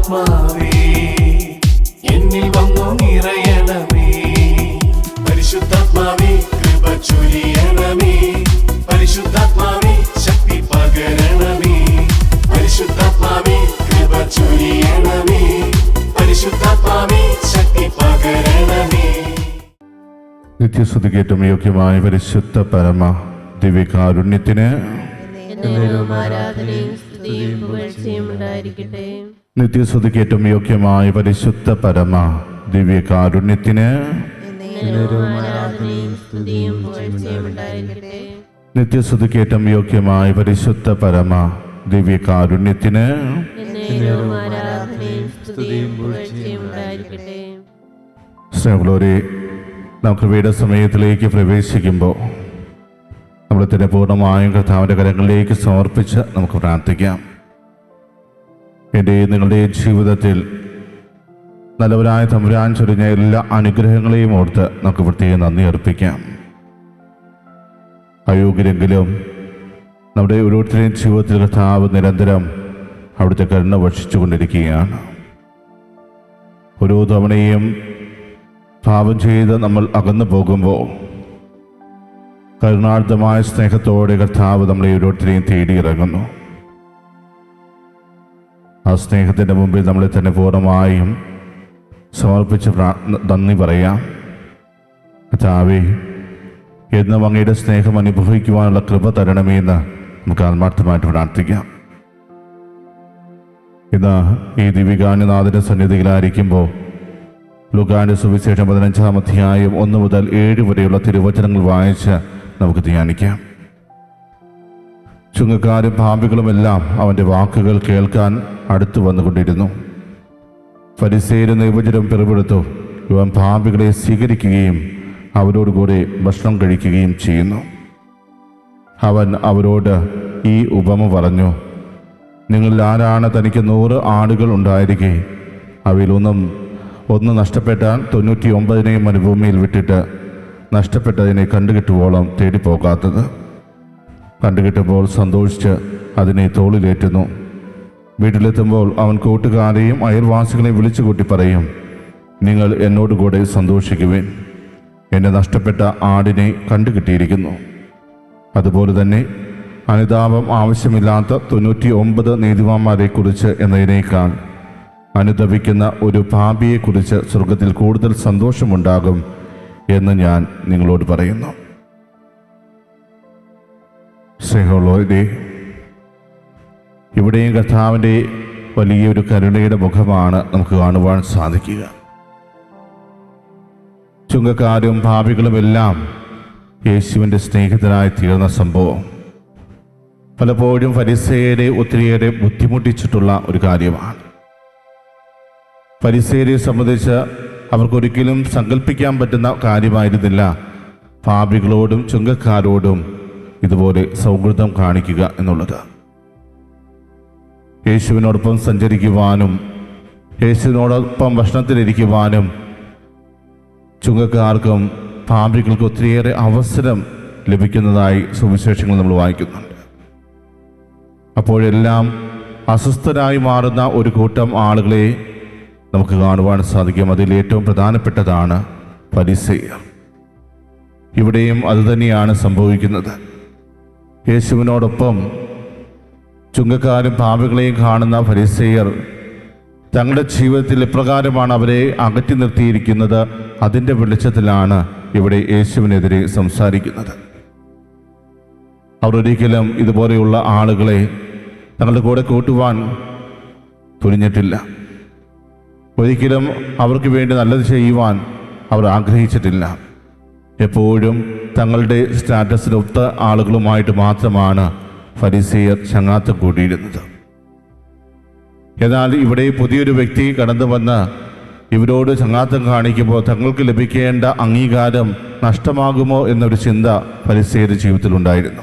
പരിശുദ്ധാത്മാവേ എന്നിൽ വന്നു നിറയണമേ. പരിശുദ്ധാത്മാവേ കൃപ ചൊരിയണമേ. പരിശുദ്ധാത്മാവേ ശക്തി പകരണമേ. പരിശുദ്ധാത്മാവേ കൃപ ചൊരിയണമേ. പരിശുദ്ധാത്മാവേ ശക്തി പകരണമേ. നിത്യസ്തുതിക്കേറ്റവും യോഗ്യമായ പരിശുദ്ധ പരമ ദിവ്യകാരുണ്യത്തിന് നിത്യസ്തുതിക്കേറ്റവും യോഗ്യമായ പരിശുദ്ധ പരമ ദിവ്യകാരുണ്യത്തിന് നിത്യസ്തുതിക്കേറ്റവും യോഗ്യമായ പരിശുദ്ധ പരമ ദിവ്യകാരുണ്യത്തിന് സ്നേഹമുള്ളവരെ, നാം കൃപയുടെ സമയത്തിലേക്ക് പ്രവേശിക്കുമ്പോൾ നമ്മൾ തന്നെ പൂർണ്ണമായും കർത്താവിൻ്റെ കരങ്ങളിലേക്ക് സമർപ്പിച്ച് നമുക്ക് പ്രാർത്ഥിക്കാം. എൻ്റെയും നിങ്ങളുടെയും ജീവിതത്തിൽ നല്ലവരായ തമ്പുരാൻ ചൊരിഞ്ഞ എല്ലാ അനുഗ്രഹങ്ങളെയും ഓർത്ത് നമുക്ക് പ്രത്യേകം നന്ദി അർപ്പിക്കാം. അയോഗ്യരെങ്കിലും നമ്മുടെ ഓരോരുത്തരുടെയും ജീവിതത്തിൽ കർത്താവ് നിരന്തരം അവിടുത്തെ കരുണ ഭക്ഷിച്ചു കൊണ്ടിരിക്കുകയാണ്. ഓരോ തവണയും പാപം ചെയ്ത് നമ്മൾ അകന്നു പോകുമ്പോൾ കരുണാർത്ഥമായ സ്നേഹത്തോടെ കർത്താവ് നമ്മളെ ഓരോരുത്തരെയും തേടിയിറങ്ങുന്നു. ആ സ്നേഹത്തിൻ്റെ മുമ്പിൽ നമ്മളെ തന്നെ പൂർണ്ണമായും സമർപ്പിച്ച് നന്ദി പറയാം. കർത്താവേ, എന്നും അങ്ങയുടെ സ്നേഹം അനുഭവിക്കുവാനുള്ള കൃപ തരണമേന്ന് നമുക്ക് ആത്മാർത്ഥമായിട്ട് പ്രാർത്ഥിക്കാം. ഇന്ന് ഈ ദിവ്യകാന്യനാഥൻ്റെ സന്നിധിയിലായിരിക്കുമ്പോൾ ലൂക്കായുടെ സുവിശേഷം 15-ാം അധ്യായം 1 മുതൽ 7 വരെയുള്ള തിരുവചനങ്ങൾ വായിച്ച് നമുക്ക് ധ്യാനിക്കാം. ചുങ്കക്കാരും പാപികളുമെല്ലാം അവൻ്റെ വാക്കുകൾ കേൾക്കാൻ അടുത്തു വന്നുകൊണ്ടിരുന്നു. ഫരിസേയരും നിയമജ്ഞരും പിറുപിറുത്തു, ഇവൻ പാപികളെ സ്വീകരിക്കുകയും അവരോടുകൂടെ ഭക്ഷണം കഴിക്കുകയും ചെയ്യുന്നു. അവൻ അവരോട് ഈ ഉപമ പറഞ്ഞു, നിങ്ങളിൽ ആരാണ് തനിക്ക് 100 ആടുകൾ ഉണ്ടായിരിക്കെ ഒന്ന് നഷ്ടപ്പെട്ടാൽ 99 മരുഭൂമിയിൽ വിട്ടിട്ട് നഷ്ടപ്പെട്ടതിനെ കണ്ടുകിട്ടുവോളം തേടിപ്പോകാത്തത്? കണ്ടുകിട്ടുമ്പോൾ സന്തോഷിച്ച് അതിനെ തോളിലേറ്റുന്നു. വീട്ടിലെത്തുമ്പോൾ അവൻ കൂട്ടുകാരെയും അയൽവാസികളെയും വിളിച്ചു കൂട്ടി പറയും, നിങ്ങൾ എന്നോടുകൂടെ സന്തോഷിക്കുവിൻ, എൻ്റെ നഷ്ടപ്പെട്ട ആടിനെ കണ്ടുകിട്ടിയിരിക്കുന്നു. അതുപോലെ തന്നെ അനുതാപം ആവശ്യമില്ലാത്ത 99 നീതിമാന്മാരെക്കുറിച്ച് എന്നതിനേക്കാൾ അനുതപിക്കുന്ന ഒരു പാപിയെക്കുറിച്ച് സ്വർഗത്തിൽ കൂടുതൽ സന്തോഷമുണ്ടാകും എന്ന് ഞാൻ നിങ്ങളോട് പറയുന്നു. സ്നേഹമുള്ളവരെ, ഇവിടെയും കർത്താവിൻ്റെ വലിയൊരു കരുണയുടെ മുഖമാണ് നമുക്ക് കാണുവാൻ സാധിക്കുക. ചുങ്കക്കാരും പാപികളുമെല്ലാം യേശുവിൻ്റെ സ്നേഹിതനായി തീർന്ന സംഭവം പലപ്പോഴും ഫരിസേയരെ ഒത്തിരിയേറെ ബുദ്ധിമുട്ടിച്ചിട്ടുള്ള ഒരു കാര്യമാണ്. ഫരിസേയരെ സംബന്ധിച്ച് അവർക്കൊരിക്കലും സങ്കല്പിക്കാൻ പറ്റുന്ന കാര്യമായിരുന്നില്ല പാപികളോടും ചുങ്കക്കാരോടും ഇതുപോലെ സൗഹൃദം കാണിക്കുക എന്നുള്ളത്. യേശുവിനോടൊപ്പം സഞ്ചരിക്കുവാനും യേശുവിനോടൊപ്പം ഭക്ഷണത്തിലിരിക്കുവാനും ചുങ്കക്കാർക്കും പാപികൾക്കും ഒത്തിരിയേറെ അവസരം ലഭിക്കുന്നതായി സുവിശേഷങ്ങൾ നമ്മൾ വായിക്കുന്നുണ്ട്. അപ്പോഴെല്ലാം അസ്വസ്ഥരായി മാറുന്ന ഒരു കൂട്ടം ആളുകളെ നമുക്ക് കാണുവാൻ സാധിക്കും. അതിൽ ഏറ്റവും പ്രധാനപ്പെട്ടതാണ് ഫരിസേയർ. ഇവിടെയും അതുതന്നെയാണ് സംഭവിക്കുന്നത്. യേശുവിനോടൊപ്പം ചുങ്കക്കാരും പാപികളെയും കാണുന്ന ഫരിസേയർ തങ്ങളുടെ ജീവിതത്തിൽ എപ്രകാരമാണ് അവരെ അകറ്റി നിർത്തിയിരിക്കുന്നത്, അതിൻ്റെ വെളിച്ചത്തിലാണ് ഇവിടെ യേശുവിനെതിരെ സംസാരിക്കുന്നത്. അവർ ഒരിക്കലും ഇതുപോലെയുള്ള ആളുകളെ തങ്ങളുടെ കൂടെ കൂട്ടുവാൻ തുനിഞ്ഞിട്ടില്ല. ഒരിക്കലും അവർക്ക് വേണ്ടി നല്ലത് ചെയ്യുവാൻ അവർ ആഗ്രഹിച്ചിട്ടില്ല. എപ്പോഴും തങ്ങളുടെ സ്റ്റാറ്റസിനൊത്ത ആളുകളുമായിട്ട് മാത്രമാണ് ഫരിസേയർ ചങ്ങാത്തം കൂടിയിരുന്നത്. എന്നാൽ ഇവിടെ പുതിയൊരു വ്യക്തി കടന്നു വന്ന് ഇവരോട് ചങ്ങാത്തം കാണിക്കുമ്പോൾ തങ്ങൾക്ക് ലഭിക്കേണ്ട അംഗീകാരം നഷ്ടമാകുമോ എന്നൊരു ചിന്ത ഫരിസേയരുടെ ജീവിതത്തിലുണ്ടായിരുന്നു.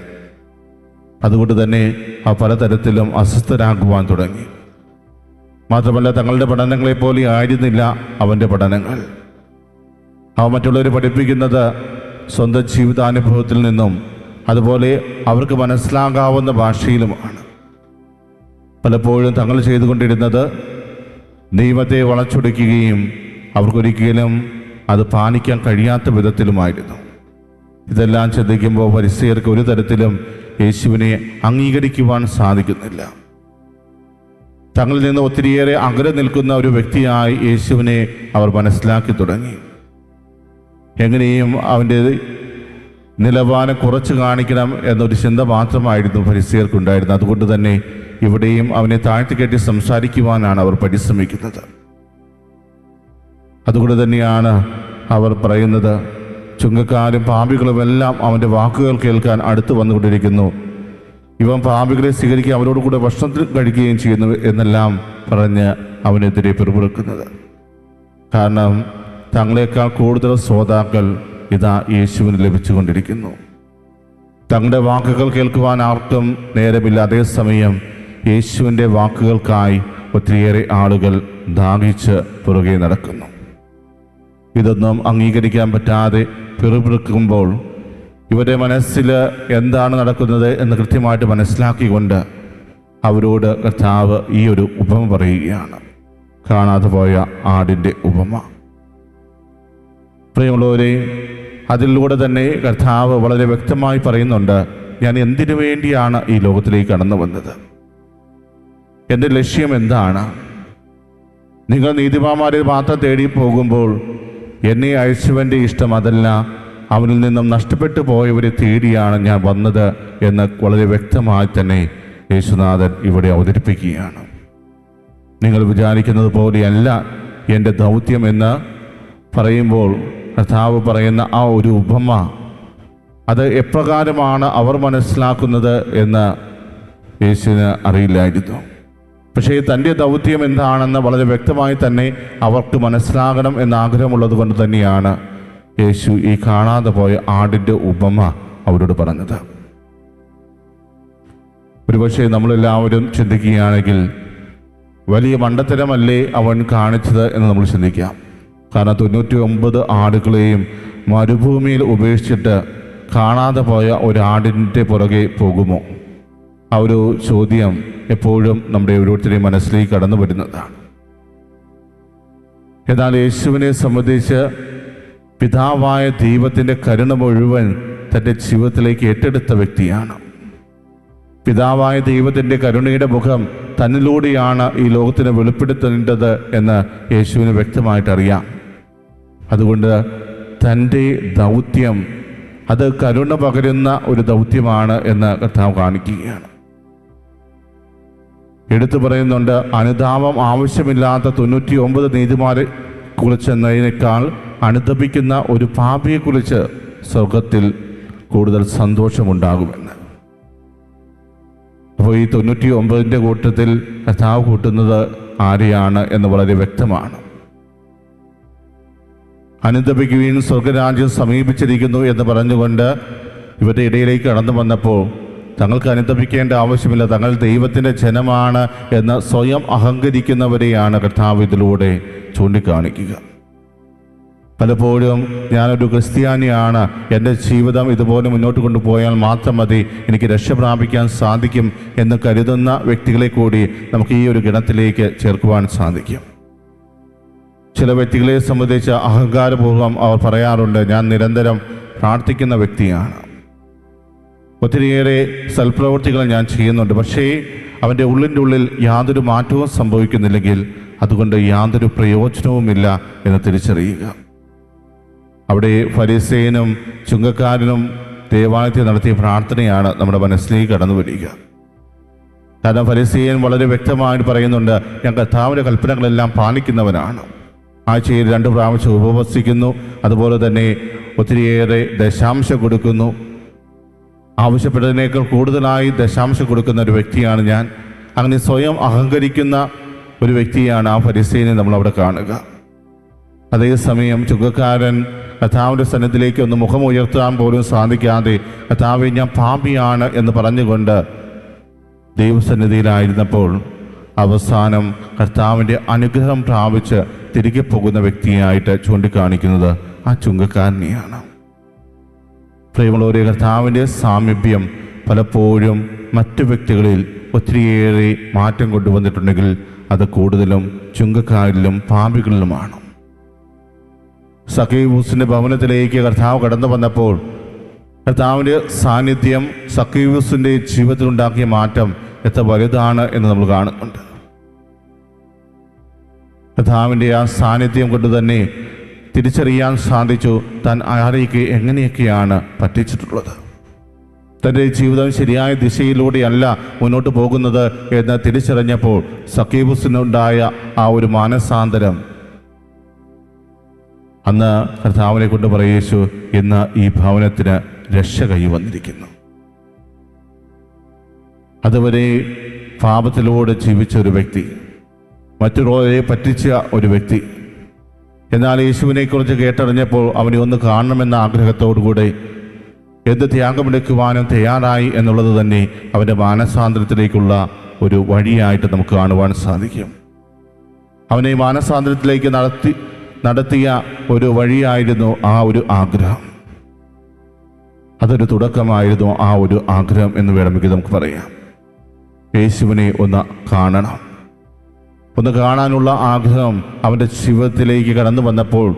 അതുകൊണ്ട് തന്നെ പലതരത്തിലും അസ്വസ്ഥരാകുവാൻ തുടങ്ങി. മാത്രമല്ല, തങ്ങളുടെ പഠനങ്ങളെപ്പോലെ ആയിരുന്നില്ല അവൻ്റെ പഠനങ്ങൾ. അവ മറ്റുള്ളവർ പഠിപ്പിക്കുന്നത് സ്വന്തം ജീവിതാനുഭവത്തിൽ നിന്നും അതുപോലെ അവർക്ക് മനസ്സിലാകാവുന്ന ഭാഷയിലുമാണ്. പലപ്പോഴും തങ്ങൾ ചെയ്തുകൊണ്ടിരുന്നത് ദൈവത്തെ വളച്ചൊടിക്കുകയും അവർക്കൊരിക്കലും അത് പാലിക്കാൻ കഴിയാത്ത വിധത്തിലുമായിരുന്നു. ഇതെല്ലാം ചിന്തിക്കുമ്പോൾ ഫരിസേയർക്ക് ഒരു തരത്തിലും യേശുവിനെ അംഗീകരിക്കുവാൻ സാധിക്കുന്നില്ല. തങ്ങളിൽ നിന്ന് ഒത്തിരിയേറെ അകലെ നിൽക്കുന്ന ഒരു വ്യക്തിയായി യേശുവിനെ അവർ മനസ്സിലാക്കി തുടങ്ങി. എങ്ങനെയും അവൻ്റെ നിലവാരം കുറച്ച് കാണിക്കണം എന്നൊരു ചിന്ത മാത്രമായിരുന്നു ഫരിസേയർക്കുണ്ടായിരുന്നത്. അതുകൊണ്ട് തന്നെ ഇവിടെയും അവനെ താഴ്ത്തിക്കെട്ടി സംസാരിക്കുവാനാണ് അവർ പരിശ്രമിക്കുന്നത്. അതുകൊണ്ട് തന്നെയാണ് അവർ പറയുന്നത്, ചുങ്കക്കാരും പാപികളുമെല്ലാം അവൻ്റെ വാക്കുകൾ കേൾക്കാൻ അടുത്ത് വന്നുകൊണ്ടിരിക്കുന്നു, ഇവൻ പാപികളെ സ്വീകരിക്കുകയും അവരോട് കൂടെ ഭക്ഷണത്തിൽ കഴിക്കുകയും ചെയ്യുന്നു എന്നെല്ലാം പറഞ്ഞ് അവനെതിരെ പിറുപിറുക്കുന്നത്. കാരണം തങ്ങളെക്കാൾ കൂടുതൽ ശ്രോതാക്കൾ ഇതാ യേശുവിന് ലഭിച്ചുകൊണ്ടിരിക്കുന്നു. തങ്ങളുടെ വാക്കുകൾ കേൾക്കുവാൻ ആർക്കും നേരമില്ല. അതേസമയം യേശുവിൻ്റെ വാക്കുകൾക്കായി ഒത്തിരിയേറെ ആളുകൾ ദാഹിച്ച് പുറകെ നടക്കുന്നു. ഇതൊന്നും അംഗീകരിക്കാൻ പറ്റാതെ പിറുപിറുക്കുമ്പോൾ ഇവരുടെ മനസ്സിൽ എന്താണ് നടക്കുന്നത് എന്ന് കൃത്യമായിട്ട് മനസ്സിലാക്കിക്കൊണ്ട് അവരോട് കർത്താവ് ഈ ഒരു ഉപമ പറയുകയാണ്. കാണാതെ പോയ ആടിൻ്റെ ഉപമ. പ്രിയമുള്ളവരെ, അതിലൂടെ തന്നെ കർത്താവ് വളരെ വ്യക്തമായി പറയുന്നുണ്ട്, ഞാൻ എന്തിനു വേണ്ടിയാണ് ഈ ലോകത്തിലേക്ക് കടന്നു വന്നത്, എൻ്റെ ലക്ഷ്യം എന്താണ്. നിങ്ങൾ നീതിമാന്മാരെ മാത്രം തേടി പോകുമ്പോൾ എന്നെ അയച്ചവൻ്റെ ഇഷ്ടം അതല്ല, അവനിൽ നിന്നും നഷ്ടപ്പെട്ടു പോയവരെ തേടിയാണ് ഞാൻ വന്നത് എന്ന് വളരെ വ്യക്തമായി തന്നെ യേശുനാഥൻ ഇവിടെ അവതരിപ്പിക്കുകയാണ്. നിങ്ങൾ വിചാരിക്കുന്നത് പോലെയല്ല എൻ്റെ ദൗത്യം എന്ന് പറയുമ്പോൾ കർത്താവ് പറയുന്ന ആ ഒരു ഉപമ, അത് എപ്രകാരമാണ് അവർ മനസ്സിലാക്കുന്നത് എന്ന് യേശുവിന് അറിയില്ലായിരുന്നു. പക്ഷേ തൻ്റെ ദൗത്യം എന്താണെന്ന് വളരെ വ്യക്തമായി തന്നെ അവർക്ക് മനസ്സിലാകണം എന്ന ആഗ്രഹമുള്ളത് കൊണ്ട് തന്നെയാണ് യേശു ഈ കാണാതെ പോയ ആടിൻ്റെ ഉപമ അവരോട് പറഞ്ഞത്. ഒരുപക്ഷെ നമ്മളെല്ലാവരും ചിന്തിക്കുകയാണെങ്കിൽ വലിയ മണ്ടത്തരമല്ലേ അവൻ കാണിച്ചത് എന്ന് നമ്മൾ ചിന്തിക്കാം. കാരണം 99 ആടുകളെയും മരുഭൂമിയിൽ ഉപേക്ഷിച്ചിട്ട് കാണാതെ പോയ ഒരാടിൻ്റെ പുറകെ പോകുമോ? ആ ഒരു ചോദ്യം എപ്പോഴും നമ്മുടെ ഓരോരുത്തരെയും മനസ്സിലേക്ക് കടന്നു വരുന്നതാണ്. എന്നാൽ യേശുവിനെ സംബന്ധിച്ച് പിതാവായ ദൈവത്തിൻ്റെ കരുണ മുഴുവൻ തൻ്റെ ജീവിതത്തിലേക്ക് ഏറ്റെടുത്ത വ്യക്തിയാണ്. പിതാവായ ദൈവത്തിൻ്റെ കരുണയുടെ മുഖം തന്നിലൂടെയാണ് ഈ ലോകത്തിന് വെളിപ്പെടുത്തേണ്ടത് എന്ന് യേശുവിന് വ്യക്തമായിട്ടറിയാം. അതുകൊണ്ട് തൻ്റെ ദൗത്യം അത് കരുണ പകരുന്ന ഒരു ദൗത്യമാണ് എന്ന് കർത്താവ് കാണിക്കുകയാണ്. എടുത്തു പറയുന്നുണ്ട്, അനുതാപം ആവശ്യമില്ലാത്ത 99 നീതിമാരെ കുറിച്ചെന്നതിനേക്കാൾ അനുതപിക്കുന്ന ഒരു പാപിയെക്കുറിച്ച് സ്വർഗത്തിൽ കൂടുതൽ സന്തോഷമുണ്ടാകുമെന്ന്. അപ്പോൾ ഈ 99ൻ്റെ കൂട്ടത്തിൽ കർത്താവ് കൂട്ടുന്നത് ആരെയാണ് എന്ന് വളരെ വ്യക്തമാണ്. അനുതപിക്കുകയും സ്വർഗരാജ്യം സമീപിച്ചിരിക്കുന്നു എന്ന് പറഞ്ഞുകൊണ്ട് ഇവരുടെ ഇടയിലേക്ക് കടന്നു വന്നപ്പോൾ തങ്ങൾക്ക് അനുതപിക്കേണ്ട ആവശ്യമില്ല, തങ്ങൾ ദൈവത്തിൻ്റെ ജനമാണ് എന്ന് സ്വയം അഹങ്കരിക്കുന്നവരെയാണ് കർത്താവ് ഇതിലൂടെ ചൂണ്ടിക്കാണിക്കുക. പലപ്പോഴും ഞാനൊരു ക്രിസ്ത്യാനിയാണ്, എൻ്റെ ജീവിതം ഇതുപോലെ മുന്നോട്ട് കൊണ്ടുപോയാൽ മാത്രം മതി, എനിക്ക് രക്ഷ പ്രാപിക്കാൻ സാധിക്കും എന്ന് കരുതുന്ന വ്യക്തികളെ കൂടി നമുക്ക് ഈ ഒരു ഗണത്തിലേക്ക് ചേർക്കുവാൻ സാധിക്കും. ചില വ്യക്തികളെ സംബന്ധിച്ച് അഹങ്കാരപൂർവ്വം അവർ പറയാറുണ്ട്, ഞാൻ നിരന്തരം പ്രാർത്ഥിക്കുന്ന വ്യക്തിയാണ്, ഒത്തിരിയേറെ സൽപ്രവൃത്തികൾ ഞാൻ ചെയ്യുന്നുണ്ട്, പക്ഷേ അവൻ്റെ ഉള്ളിൻ്റെ ഉള്ളിൽ യാതൊരു മാറ്റവും സംഭവിക്കുന്നില്ലെങ്കിൽ അതുകൊണ്ട് യാതൊരു പ്രയോജനവുമില്ല എന്ന് തിരിച്ചറിയുക. അവിടെ ഫരിസേയനും ചുങ്കക്കാരനും ദേവാലയത്തിൽ നടത്തിയ പ്രാർത്ഥനയാണ് നമ്മുടെ മനസ്സിലേക്ക് കടന്നു വരിക. കാരണം ഫരിസേയൻ വളരെ വ്യക്തമായിട്ട് പറയുന്നുണ്ട്, ഞാൻ കർത്താവിൻ്റെ കൽപ്പനകളെല്ലാം പാലിക്കുന്നവനാണ്, ആഴ്ചയിൽ 2 പ്രാവശ്യം ഉപവസിക്കുന്നു, അതുപോലെ തന്നെ ഒത്തിരിയേറെ ദശാംശം കൊടുക്കുന്നു, ആവശ്യപ്പെട്ടതിനേക്കാൾ കൂടുതലായി ദശാംശം കൊടുക്കുന്ന ഒരു വ്യക്തിയാണ് ഞാൻ. അങ്ങനെ സ്വയം അഹങ്കരിക്കുന്ന ഒരു വ്യക്തിയാണ് ആ ഫരിസേയനെ നമ്മളവിടെ കാണുക. അതേസമയം ചുങ്കക്കാരൻ കർത്താവിൻ്റെ സന്നിധിയിലേക്ക് ഒന്ന് മുഖമുയർത്താൻ പോലും സാധിക്കാതെ കർത്താവേ ഞാൻ പാപിയാണ് എന്ന് പറഞ്ഞുകൊണ്ട് ദൈവസന്നിധിയിലായിരുന്നപ്പോൾ അവസാനം കർത്താവിൻ്റെ അനുഗ്രഹം പ്രാപിച്ച് തിരികെ പോകുന്ന വ്യക്തിയായിട്ട് ചൂണ്ടിക്കാണിക്കുന്നത് ആ ചുങ്കക്കാരനെയാണ്. പ്രിയമുള്ളവരെ, കർത്താവിൻ്റെ സാമീപ്യം പലപ്പോഴും മറ്റു വ്യക്തികളിൽ ഒത്തിരിയേറെ മാറ്റം കൊണ്ടുവന്നിട്ടുണ്ടെങ്കിൽ അത് കൂടുതലും ചുങ്കക്കാരിലും പാപികളിലുമാണ്. സക്കീവൂസിൻ്റെ ഭവനത്തിലേക്ക് കർത്താവ് കടന്നു വന്നപ്പോൾ കർത്താവിൻ്റെ സാന്നിധ്യം സക്കീവൂസിൻ്റെ ജീവിതത്തിലുണ്ടാക്കിയ മാറ്റം എത്ര വലുതാണ് എന്ന് നമ്മൾ കാണുന്നുണ്ട്. കർത്താവിൻ്റെ ആ സാന്നിധ്യം കൊണ്ട് തന്നെ തിരിച്ചറിയാൻ സാധിച്ചു താൻ ആരേക്ക് എങ്ങനെയൊക്കെയാണ് പറ്റിച്ചിട്ടുള്ളത്. തൻ്റെ ജീവിതം ശരിയായ ദിശയിലൂടെയല്ല മുന്നോട്ട് പോകുന്നത് എന്ന് തിരിച്ചറിഞ്ഞപ്പോൾ സക്കീവൂസിനുണ്ടായ ആ ഒരു മാനസാന്തരം, അന്ന് കർത്താവിനെ കൊണ്ട് പറയേശു, ഇന്ന് ഈ ഭവനത്തിന് രക്ഷ കൈവന്നിരിക്കുന്നു. അതുവരെ പാപത്തിലൂടെ ജീവിച്ച ഒരു വ്യക്തി, മറ്റുള്ളവരെ പറ്റിച്ച ഒരു വ്യക്തി, എന്നാൽ യേശുവിനെക്കുറിച്ച് കേട്ടറിഞ്ഞപ്പോൾ അവനെ ഒന്ന് കാണണമെന്ന ആഗ്രഹത്തോടുകൂടെ എന്ത് ത്യാഗമെടുക്കുവാനും തയ്യാറായി എന്നുള്ളത് തന്നെ അവൻ്റെ മാനസാന്തരത്തിലേക്കുള്ള ഒരു വഴിയായിട്ട് നമുക്ക് കാണുവാൻ സാധിക്കും. അവനെ മാനസാന്തരത്തിലേക്ക് നടത്തിയ ഒരു വഴിയായിരുന്നു ആ ഒരു ആഗ്രഹം. അതൊരു തുടക്കമായിരുന്നു ആ ഒരു ആഗ്രഹം എന്ന് വേണമെങ്കിൽ നമുക്ക് പറയാം. യേശുവിനെ ഒന്ന് കാണണം, ഒന്ന് കാണാനുള്ള ആഗ്രഹം അവൻ്റെ ജീവിതത്തിലേക്ക് കടന്നു വന്നപ്പോൾ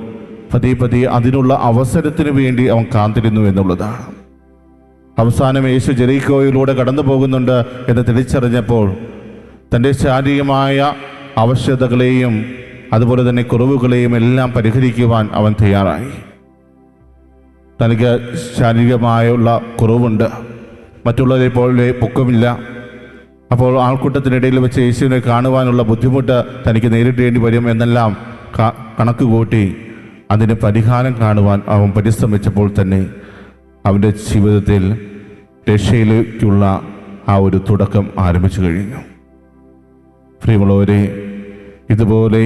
പതിയെ അതിനുള്ള അവസരത്തിന് വേണ്ടി അവൻ കാത്തിരുന്നു എന്നുള്ളതാണ്. അവസാനം യേശു ജെറിക്കോയിലൂടെ കടന്നു പോകുന്നുണ്ട് എന്ന് തിരിച്ചറിഞ്ഞപ്പോൾ തൻ്റെ ശാരീരികമായ ആവശ്യകതകളെയും അതുപോലെ തന്നെ കുറവുകളെയും എല്ലാം പരിഹരിക്കുവാൻ അവൻ തയ്യാറായി. തനിക്ക് ശാരീരികമായുള്ള കുറവുണ്ട്, മറ്റുള്ളവരെ പോലെ പൊക്കമില്ല. അപ്പോൾ ആൾക്കൂട്ടത്തിനിടയിൽ വെച്ച് യേശുവിനെ കാണുവാനുള്ള ബുദ്ധിമുട്ട് തനിക്ക് നേരിടേണ്ടി വരും എന്നെല്ലാം കണക്ക് കൂട്ടി അതിന് പരിഹാരം കാണുവാൻ അവൻ പരിശ്രമിച്ചപ്പോൾ തന്നെ അവൻ്റെ ജീവിതത്തിൽ രക്ഷയിലേക്കുള്ള ആ ഒരു തുടക്കം ആരംഭിച്ചു കഴിഞ്ഞു. പ്രിയമുള്ളവരെ, ഇതുപോലെ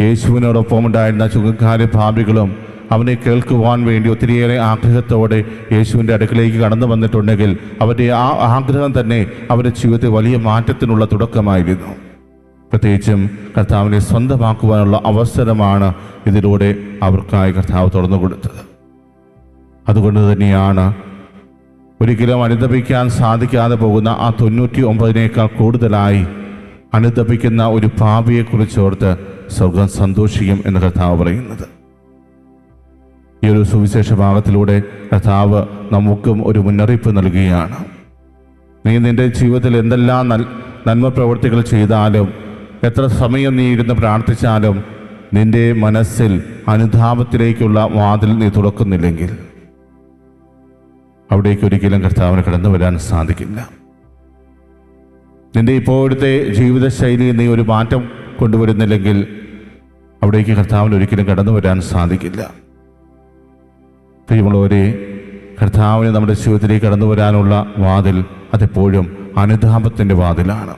യേശുവിനോടൊപ്പം ഉണ്ടായിരുന്ന ചുങ്കക്കാരും പാപികളും അവനെ കേൾക്കുവാൻ വേണ്ടി ഒത്തിരിയേറെ ആഗ്രഹത്തോടെ യേശുവിൻ്റെ അടുക്കലേക്ക് കടന്നു വന്നിട്ടുണ്ടെങ്കിൽ അവരുടെ ആ ആഗ്രഹം തന്നെ അവരുടെ ജീവിതത്തിൽ വലിയ മാറ്റത്തിനുള്ള തുടക്കമായിരുന്നു. പ്രത്യേകിച്ചും കർത്താവിനെ സ്വന്തമാക്കുവാനുള്ള അവസരമാണ് ഇതിലൂടെ അവർക്കായി കർത്താവ് തുറന്നു കൊടുത്തത്. അതുകൊണ്ട് തന്നെയാണ് ഒരിക്കലും അനുതപിക്കാൻ സാധിക്കാതെ പോകുന്ന ആ 99 കൂടുതലായി അനുതപിക്കുന്ന ഒരു പാപിയെക്കുറിച്ചോർത്ത് സ്വർഗം സന്തോഷിക്കും എന്ന് കർത്താവ് പറയുന്നത്. ഈ ഒരു സുവിശേഷ ഭാഗത്തിലൂടെ കർത്താവ് നമുക്കും ഒരു മുന്നറിയിപ്പ് നൽകുകയാണ്. നീ നിൻ്റെ ജീവിതത്തിൽ എന്തെല്ലാം നന്മ പ്രവൃത്തികൾ ചെയ്താലും, എത്ര സമയം നീ ഇരുന്ന് പ്രാർത്ഥിച്ചാലും നിൻ്റെ മനസ്സിൽ അനുതാപത്തിലേക്കുള്ള വാതിൽ നീ തുറക്കുന്നില്ലെങ്കിൽ അവിടേക്ക് ഒരിക്കലും കർത്താവിന് കടന്നു വരാൻ സാധിക്കില്ല. നിൻ്റെ ഇപ്പോഴത്തെ ജീവിതശൈലിയിൽ നീ ഒരു മാറ്റം കൊണ്ടുവരുന്നില്ലെങ്കിൽ അവിടേക്ക് കർത്താവിന് ഒരിക്കലും കടന്നു വരാൻ സാധിക്കില്ല. പ്രിയമുള്ളവരെ, കർത്താവിന് നമ്മുടെ ജീവിതത്തിലേക്ക് കടന്നു വരാനുള്ള വാതിൽ അതെപ്പോഴും അനുതാപത്തിൻ്റെ വാതിലാണ്.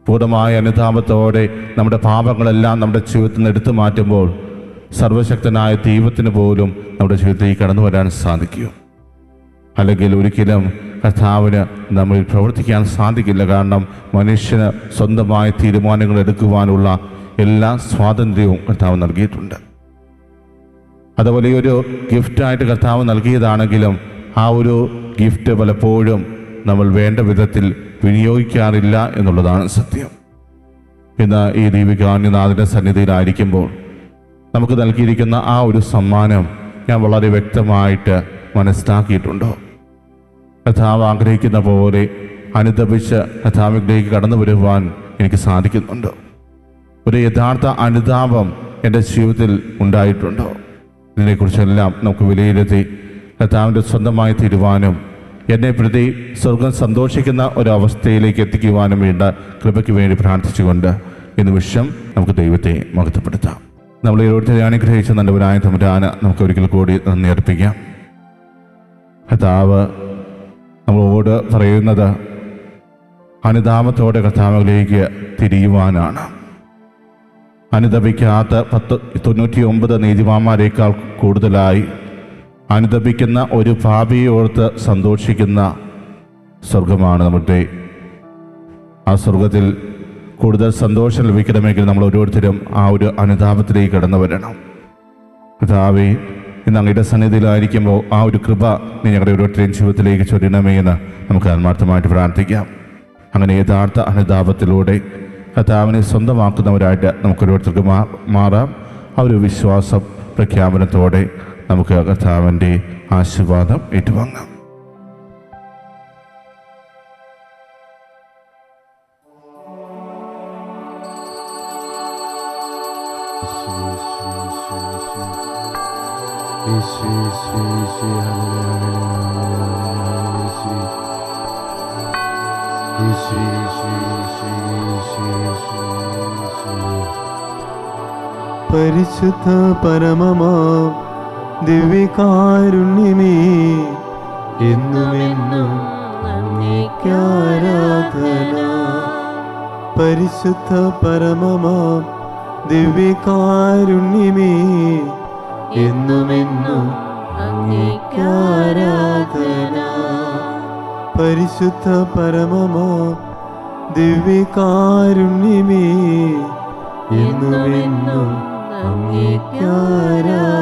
പൂർണ്ണമായ അനുതാപത്തോടെ നമ്മുടെ പാപങ്ങളെല്ലാം നമ്മുടെ ജീവിതത്തിൽ നിന്ന് എടുത്തു മാറ്റുമ്പോൾ സർവശക്തനായ ദൈവത്തിന് പോലും നമ്മുടെ ജീവിതത്തിലേക്ക് കടന്നു വരാൻ സാധിക്കും. അല്ലെങ്കിൽ ഒരിക്കലും കർത്താവിന് നമ്മിൽ പ്രവർത്തിക്കാൻ സാധിക്കില്ല. കാരണം മനുഷ്യന് സ്വന്തമായ തീരുമാനങ്ങൾ എടുക്കുവാനുള്ള എല്ലാ സ്വാതന്ത്ര്യവും കർത്താവ് നൽകിയിട്ടുണ്ട്. അത് വലിയൊരു ഗിഫ്റ്റായിട്ട് കർത്താവ് നൽകിയതാണെങ്കിലും ആ ഒരു ഗിഫ്റ്റ് പലപ്പോഴും നമ്മൾ വേണ്ട വിധത്തിൽ വിനിയോഗിക്കാറില്ല എന്നുള്ളതാണ് സത്യം. ഇന്ന് ഈ ദീപികാന്യനാഥൻ്റെ സന്നിധിയിലായിരിക്കുമ്പോൾ നമുക്ക് നൽകിയിരിക്കുന്ന ആ ഒരു സമ്മാനം ഞാൻ വളരെ വ്യക്തമായിട്ട് മനസ്സിലാക്കിയിട്ടുണ്ടോ? കർത്താവ് ആഗ്രഹിക്കുന്ന പോലെ അനുതപിച്ച് കർത്താവിലേക്ക് കടന്നു വരുവാൻ എനിക്ക് സാധിക്കുന്നുണ്ടോ? ഒരു യഥാർത്ഥ അനുതാപം എൻ്റെ ജീവിതത്തിൽ ഉണ്ടായിട്ടുണ്ടോ? ഇതിനെക്കുറിച്ചെല്ലാം നമുക്ക് വിലയിരുത്തി കർത്താവിൻ്റെ സ്വന്തമായി തീരുവാനും എന്നെ പ്രതി സ്വർഗം സന്തോഷിക്കുന്ന ഒരവസ്ഥയിലേക്ക് എത്തിക്കുവാനും വേണ്ട കൃപയ്ക്ക് വേണ്ടി പ്രാർത്ഥിച്ചുകൊണ്ട് ഈ നിമിഷം നമുക്ക് ദൈവത്തെ മഹത്വപ്പെടുത്താം. നമ്മൾ ഓരോരുത്തരെ അനുഗ്രഹിച്ച നല്ലവനായ തമ്പുരാന് നമുക്ക് ഒരിക്കൽ കൂടി നന്ദി അർപ്പിക്കാം. കർത്താവ് നമ്മളോട് പറയുന്നത് അനുതാപത്തോടെ കർത്താവിലേക്ക് തിരിയുവാനാണ്. അനുതപിക്കാത്ത 99 നീതിമാന്മാരേക്കാൾ കൂടുതലായി അനുതപിക്കുന്ന ഒരു പാപിയെ ഓർത്ത് സന്തോഷിക്കുന്ന സ്വർഗമാണ് നമ്മുടെ. ആ സ്വർഗത്തിൽ കൂടുതൽ സന്തോഷം ലഭിക്കണമെങ്കിൽ നമ്മൾ ഓരോരുത്തരും ആ ഒരു അനുതാപത്തിലേക്ക് കടന്നു വരണം. കർത്താവേ, ഇന്ന് അങ്ങയുടെ സന്നിധിയിലായിരിക്കുമ്പോൾ ആ ഒരു കൃപ നീ ഞങ്ങളുടെ ഓരോരുത്തരെയും ജീവിതത്തിലേക്ക് ചൊല്ലണമേ എന്ന് നമുക്ക് ആത്മാർത്ഥമായിട്ട് പ്രാർത്ഥിക്കാം. അങ്ങനെ യഥാർത്ഥ അനുതാപത്തിലൂടെ കർത്താവിനെ സ്വന്തമാക്കുന്നവരായിട്ട് നമുക്കൊരോരുത്തർക്ക് മാറാം. ആ ഒരു വിശ്വാസം പ്രഖ്യാപനത്തോടെ നമുക്ക് കർത്താവിൻ്റെ ആശീർവാദം ഏറ്റുവാങ്ങാം. പരിശുദ്ധ പരമമാം ദിവ്യകാരുണ്യമേ, എന്നുമെന്നും അങ്ങേക്ക് ആരാധന. പരിശുദ്ധ പരമമാം ദിവ്യകാരുണ്യമേ, എന്നുമെന്നും അങ്ങേക്ക് ആരാധന. പരിശുദ്ധ പരമമാം ദിവ്യകാരുണ്യമേ, എന്നുമെന്നും അങ്ങേക്ക് ആരാധന.